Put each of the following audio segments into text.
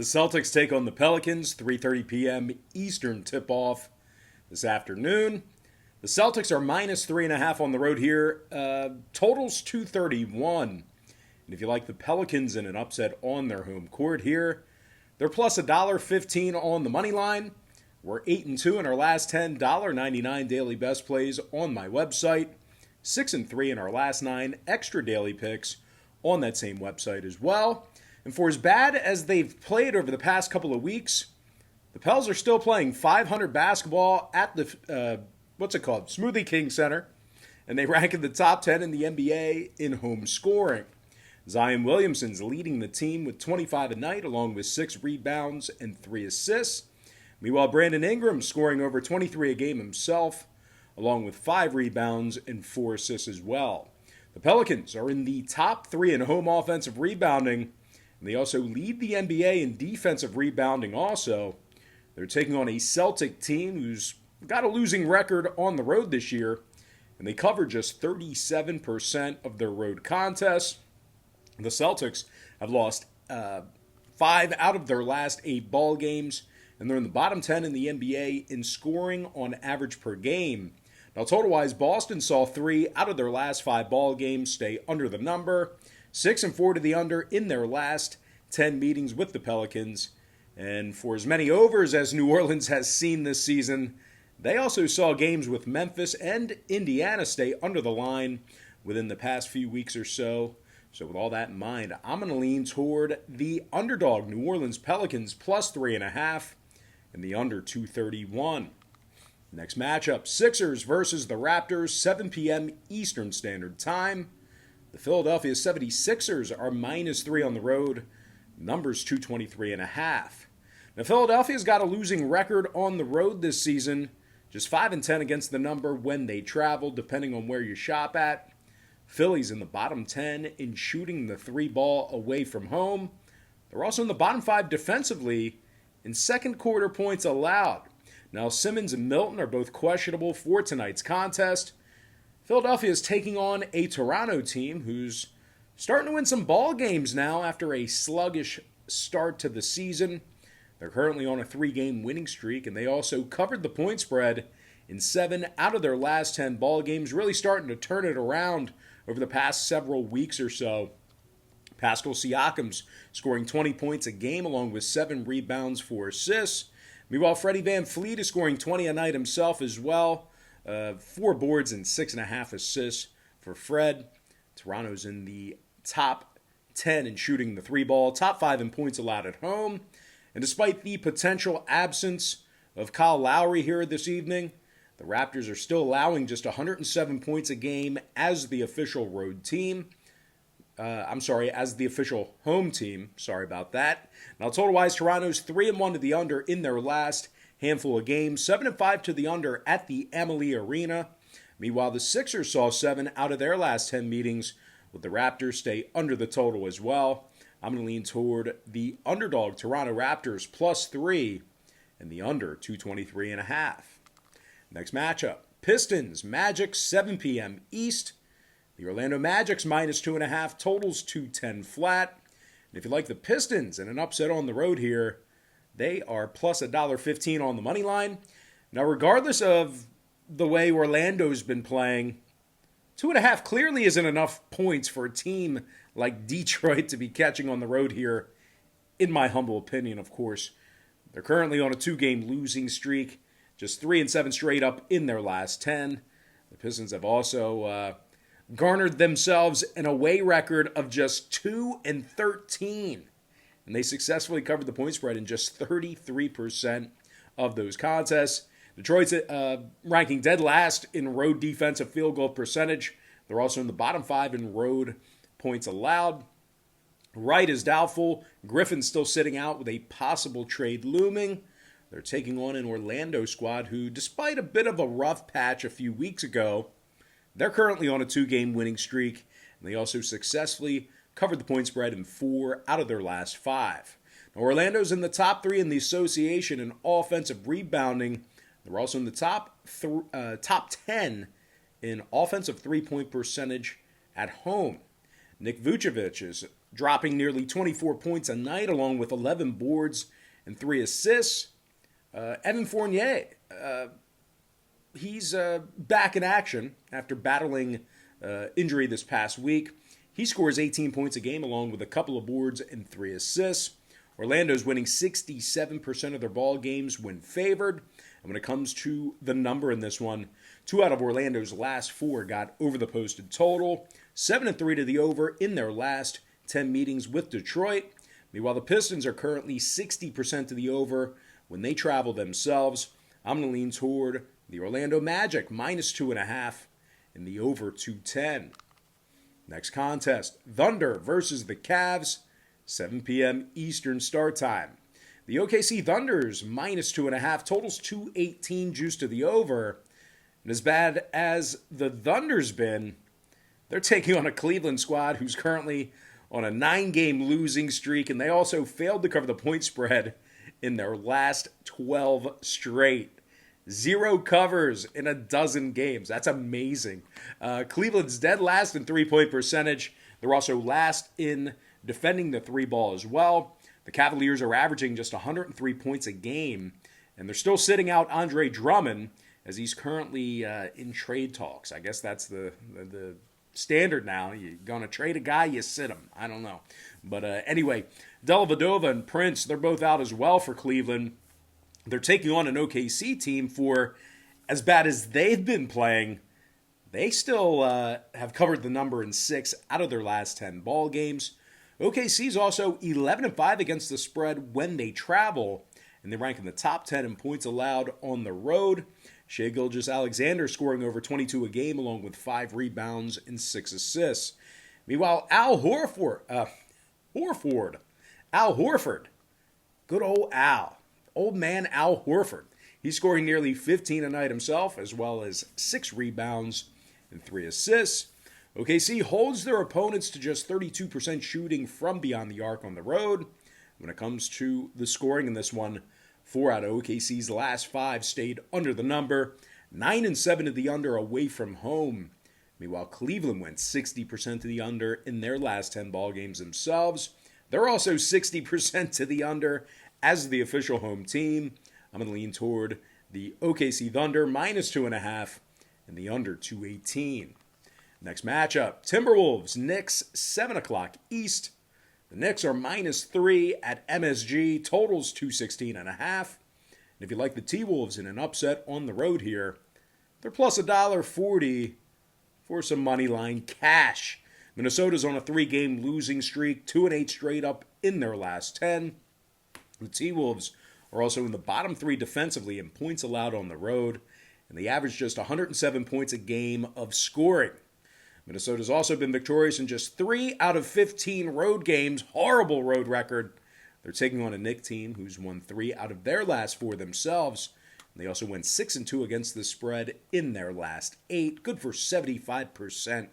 The Celtics take on the Pelicans, 3:30 p.m. Eastern tip-off this afternoon. The Celtics are minus 3.5 on the road here. Totals 231. And if you like the Pelicans in an upset on their home court here, they're plus $1.15 on the money line. We're 8-2 in our last 10, $1.99 daily best plays on my website. 6-3 in our last 9 extra daily picks on that same website as well. And for as bad as they've played over the past couple of weeks, the Pels are still playing 500 basketball at the, Smoothie King Center. And they rank in the top 10 in the NBA in home scoring. Zion Williamson's leading the team with 25 a night, along with 6 rebounds and 3 assists. Meanwhile, Brandon Ingram scoring over 23 a game himself, along with 5 rebounds and 4 assists as well. The Pelicans are in the top 3 in home offensive rebounding, and they also lead the NBA in defensive rebounding also. They're taking on a Celtic team who's got a losing record on the road this year, and they cover just 37% of their road contests. The Celtics have lost 5 out of their last 8 ball games, and they're in the bottom 10 in the NBA in scoring on average per game. Now, total-wise, Boston saw 3 out of their last 5 ball games stay under the number, 6-4 to the under in their last 10 meetings with the Pelicans. And for as many overs as New Orleans has seen this season, they also saw games with Memphis and Indiana stay under the line within the past few weeks or so. So with all that in mind, I'm going to lean toward the underdog New Orleans Pelicans plus 3.5 and the under 231. Next matchup, Sixers versus the Raptors, 7 p.m. Eastern Standard Time. The Philadelphia 76ers are minus 3 on the road. Numbers 223.5. Now, Philadelphia's got a losing record on the road this season. Just 5-10 against the number when they travel, depending on where you shop at. Philly's in the bottom 10 in shooting the 3 ball away from home. They're also in the bottom 5 defensively in second quarter points allowed. Now, Simmons and Milton are both questionable for tonight's contest. Philadelphia is taking on a Toronto team who's starting to win some ball games now after a sluggish start to the season. They're currently on a 3-game winning streak, and they also covered the point spread in 7 out of their last 10 ball games, really starting to turn it around over the past several weeks or so. Pascal Siakam's scoring 20 points a game along with 7 rebounds, 4 assists. Meanwhile, Freddie VanVleet is scoring 20 a night himself as well. 4 boards and 6.5 assists for Fred. Toronto's in the top 10 in shooting the 3 ball, top 5 in points allowed at home. And despite the potential absence of Kyle Lowry here this evening, the Raptors are still allowing just 107 points a game as the official road team. As the official home team. Sorry about that. Now, total-wise, Toronto's 3-1 to the under in their last handful of games, 7-5 to the under at the Amalie Arena. Meanwhile, the Sixers saw 7 out of their last 10 meetings, with the Raptors stay under the total as well. I'm going to lean toward the underdog Toronto Raptors plus 3 and the under 223.5. Next matchup, Pistons Magic, 7 p.m. East. The Orlando Magic's minus 2.5, totals 210 flat. And if you like the Pistons and an upset on the road here, they are plus $1.15 on the money line. Now, regardless of the way Orlando's been playing, 2.5 clearly isn't enough points for a team like Detroit to be catching on the road here, in my humble opinion, of course. They're currently on a 2-game losing streak, just 3-7 straight up in their last 10. The Pistons have also garnered themselves an away record of just 2-13. And they successfully covered the point spread in just 33% of those contests. Detroit's ranking dead last in road defensive field goal percentage. They're also in the bottom 5 in road points allowed. Wright is doubtful. Griffin's still sitting out with a possible trade looming. They're taking on an Orlando squad who, despite a bit of a rough patch a few weeks ago, they're currently on a 2-game winning streak, and they also successfully covered the point spread in 4 out of their last 5. Now, Orlando's in the top 3 in the association in offensive rebounding. They're also in the top 10 in offensive 3-point percentage at home. Nick Vucevic is dropping nearly 24 points a night, along with 11 boards and 3 assists. Evan Fournier, he's back in action after battling injury this past week. He scores 18 points a game, along with a couple of boards and 3 assists. Orlando's winning 67% of their ball games when favored. And when it comes to the number in this one, 2 out of Orlando's last 4 got over the posted total. 7-3 to the over in their last 10 meetings with Detroit. Meanwhile, the Pistons are currently 60% to the over when they travel themselves. I'm going to lean toward the Orlando Magic, -2.5 in the over 210. Next contest, Thunder versus the Cavs, 7 p.m. Eastern start time. The OKC Thunder's -2.5, totals 218, juice to the over. And as bad as the Thunder's been, they're taking on a Cleveland squad who's currently on a 9-game losing streak, and they also failed to cover the point spread in their last 12 straight. 0 covers in a dozen games. That's amazing. Cleveland's dead last in three-point percentage. They're also last in defending the 3 ball as well. The Cavaliers are averaging just 103 points a game, and they're still sitting out Andre Drummond as he's currently in trade talks. I guess that's the standard now. You're going to trade a guy, you sit him. I don't know. But anyway, Dellavedova and Prince, they're both out as well for Cleveland. They're taking on an OKC team for, as bad as they've been playing, they still have covered the number in 6 out of their last 10 ball games. OKC's also 11-5 against the spread when they travel, and they rank in the top 10 in points allowed on the road. Shai Gilgeous-Alexander scoring over 22 a game, along with 5 rebounds and 6 assists. Meanwhile, Al Horford, good old Al. Old man Al Horford. He's scoring nearly 15 a night himself, as well as 6 rebounds and 3 assists. OKC holds their opponents to just 32% shooting from beyond the arc on the road. When it comes to the scoring in this one, 4 out of OKC's last 5 stayed under the number. 9-7 to the under away from home. Meanwhile, Cleveland went 60% to the under in their last 10 ball games themselves. They're also 60% to the under as the official home team. I'm going to lean toward the OKC Thunder, -2.5 and the under 218. Next matchup, Timberwolves, Knicks, 7 o'clock East. The Knicks are -3 at MSG, totals 216.5. And if you like the T-Wolves in an upset on the road here, they're plus $1.40 for some money line cash. Minnesota's on a 3-game losing streak, 2-8 straight up in their last 10. The T-Wolves are also in the bottom 3 defensively in points allowed on the road, and they average just 107 points a game of scoring. Minnesota's also been victorious in just 3 out of 15 road games. Horrible road record. They're taking on a Knicks team who's won 3 out of their last 4 themselves. They also went 6-2 against the spread in their last 8. Good for 75%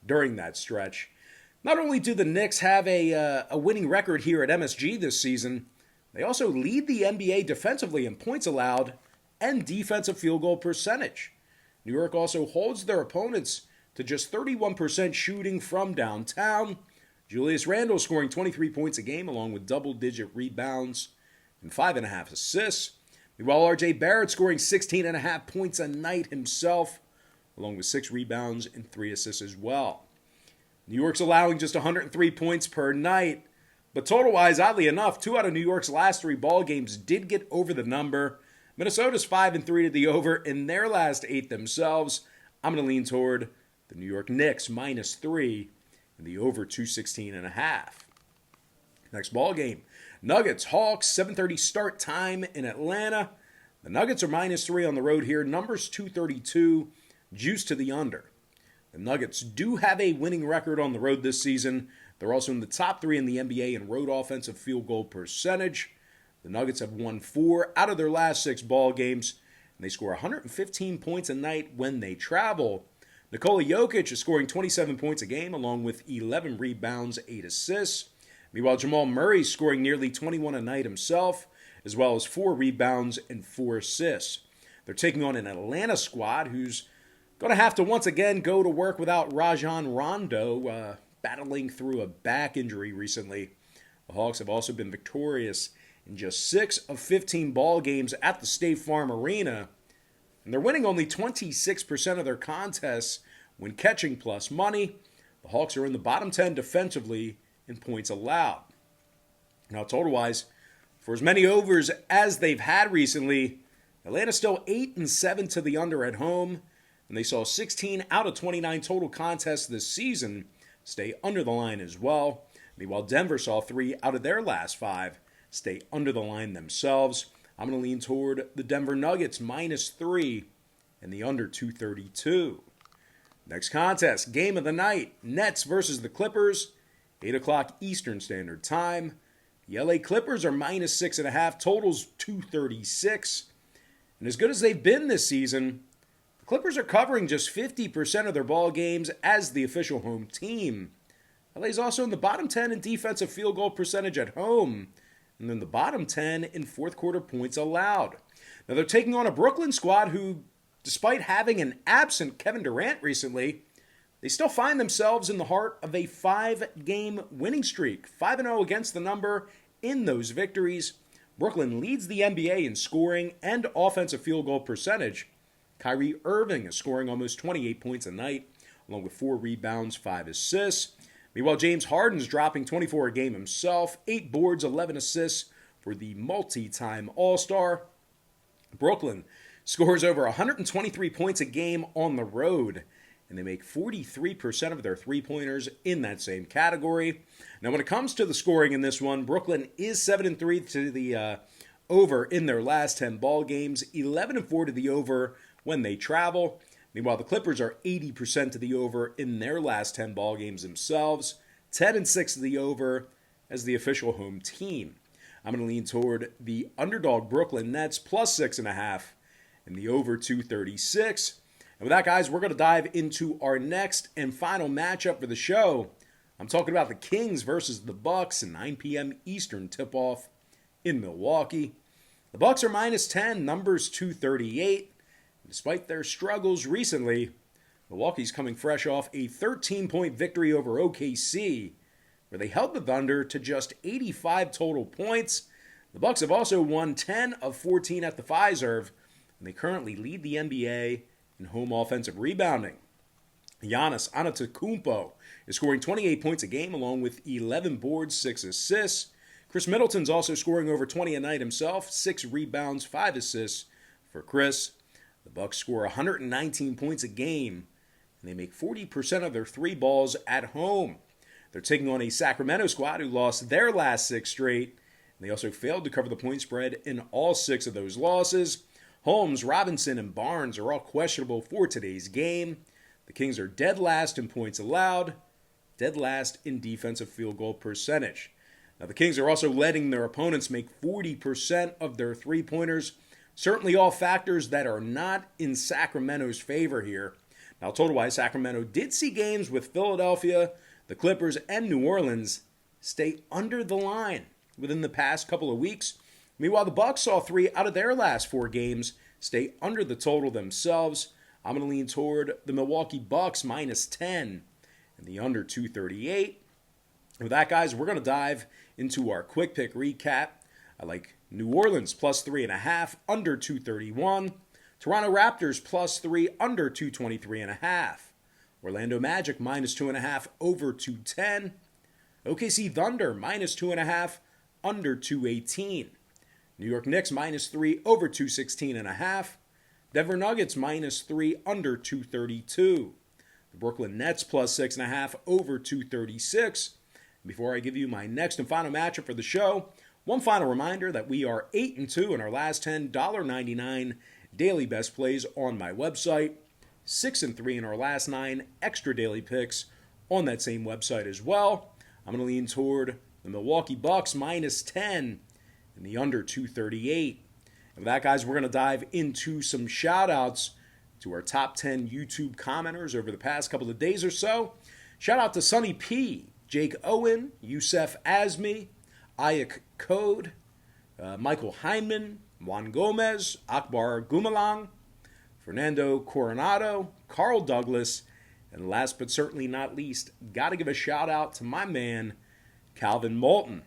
during that stretch. Not only do the Knicks have a winning record here at MSG this season, they also lead the NBA defensively in points allowed and defensive field goal percentage. New York also holds their opponents to just 31% shooting from downtown. Julius Randle scoring 23 points a game, along with double-digit rebounds and 5.5 assists. Meanwhile, R.J. Barrett scoring 16.5 points a night himself, along with 6 rebounds and 3 assists as well. New York's allowing just 103 points per night, but total-wise, oddly enough, 2 out of New York's last 3 ball games did get over the number. Minnesota's 5-3 to the over in their last 8 themselves. I'm going to lean toward the New York Knicks -3 and the over 216.5. Next ball game, Nuggets Hawks, 7:30 start time in Atlanta. The Nuggets are -3 on the road here. Numbers 232, juice to the under. The Nuggets do have a winning record on the road this season. They're also in the top 3 in the NBA in road offensive field goal percentage. The Nuggets have won 4 out of their last 6 ball games, and they score 115 points a night when they travel. Nikola Jokic is scoring 27 points a game, along with 11 rebounds, 8 assists. Meanwhile, Jamal Murray's scoring nearly 21 a night himself, as well as 4 rebounds and 4 assists. They're taking on an Atlanta squad who's going to have to once again go to work without Rajon Rondo. battling through a back injury recently. The Hawks have also been victorious in just 6 of 15 ball games at the State Farm Arena, and they're winning only 26% of their contests when catching plus money. The Hawks are in the bottom 10 defensively in points allowed. Now, total-wise, for as many overs as they've had recently, Atlanta's still 8-7 to the under at home, and they saw 16 out of 29 total contests this season stay under the line as well. Meanwhile, Denver saw 3 out of their last 5 stay under the line themselves. I'm going to lean toward the Denver Nuggets -3 and the under 232. Next contest, game of the night, Nets versus the Clippers, 8 o'clock Eastern Standard Time. The LA Clippers are -6.5, totals 236. And as good as they've been this season, the Clippers are covering just 50% of their ball games as the official home team. LA's also in the bottom 10 in defensive field goal percentage at home, and then the bottom 10 in fourth quarter points allowed. Now they're taking on a Brooklyn squad who, despite having an absent Kevin Durant recently, they still find themselves in the heart of a 5-game winning streak. 5-0 against the number in those victories. Brooklyn leads the NBA in scoring and offensive field goal percentage. Kyrie Irving is scoring almost 28 points a night, along with 4 rebounds, 5 assists. Meanwhile, James Harden's dropping 24 a game himself, 8 boards, 11 assists for the multi-time All-Star. Brooklyn scores over 123 points a game on the road, and they make 43% of their three-pointers in that same category. Now, when it comes to the scoring in this one, Brooklyn is 7-3 to the over in their last 10 ball games, 11-4 to the over when they travel. Meanwhile, the Clippers are 80% to the over in their last 10 ball games themselves, 10-6 to the over as the official home team. I'm going to lean toward the underdog Brooklyn Nets +6.5 and the over 236. And with that, guys, we're going to dive into our next and final matchup for the show. I'm talking about the Kings versus the Bucks, a 9 p.m. Eastern tip-off in Milwaukee. The Bucks are -10, numbers 238. Despite their struggles recently, Milwaukee's coming fresh off a 13-point victory over OKC, where they held the Thunder to just 85 total points. The Bucks have also won 10 of 14 at the Fiserv, and they currently lead the NBA in home offensive rebounding. Giannis Antetokounmpo is scoring 28 points a game, along with 11 boards, 6 assists. Chris Middleton's also scoring over 20 a night himself, 6 rebounds, 5 assists for Chris. The Bucks score 119 points a game, and they make 40% of their 3 balls at home. They're taking on a Sacramento squad who lost their last 6 straight, and they also failed to cover the point spread in all 6 of those losses. Holmes, Robinson, and Barnes are all questionable for today's game. The Kings are dead last in points allowed, dead last in defensive field goal percentage. Now, the Kings are also letting their opponents make 40% of their three-pointers. Certainly all factors that are not in Sacramento's favor here. Now, total-wise, Sacramento did see games with Philadelphia, the Clippers, and New Orleans stay under the line within the past couple of weeks. Meanwhile, the Bucks saw 3 out of their last 4 games stay under the total themselves. I'm going to lean toward the Milwaukee Bucks -10 and the under 238. And with that, guys, we're going to dive into our quick pick recap. I like New Orleans +3.5, under 231. Toronto Raptors +3, under 223.5. Orlando Magic -2.5, over 210. OKC Thunder -2.5, under 218. New York Knicks -3, over 216.5. Denver Nuggets -3, under 232. The Brooklyn Nets +6.5, over 236. Before I give you my next and final matchup for the show, one final reminder that we are 8-2 in our last 10 $1.99 daily best plays on my website, 6-3 in our last 9 extra daily picks on that same website as well. I'm going to lean toward the Milwaukee Bucks -10 and the under 238. And with that, guys, we're going to dive into some shout-outs to our top 10 YouTube commenters over the past couple of days or so. Shout out to Sonny P, Jake Owen, Youssef Azmi, Ayak Code, Michael Hyman, Juan Gomez, Akbar Gumalang, Fernando Coronado, Carl Douglas, And last but certainly not least, got to give a shout out to my man, Calvin Moulton.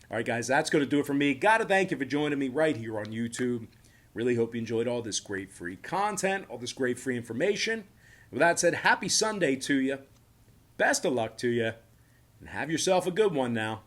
All right, guys, that's going to do it for me. Got to thank you for joining me right here on YouTube. Really hope you enjoyed all this great free content, all this great free information. With that said, happy Sunday to you. Best of luck to you. And have yourself a good one now.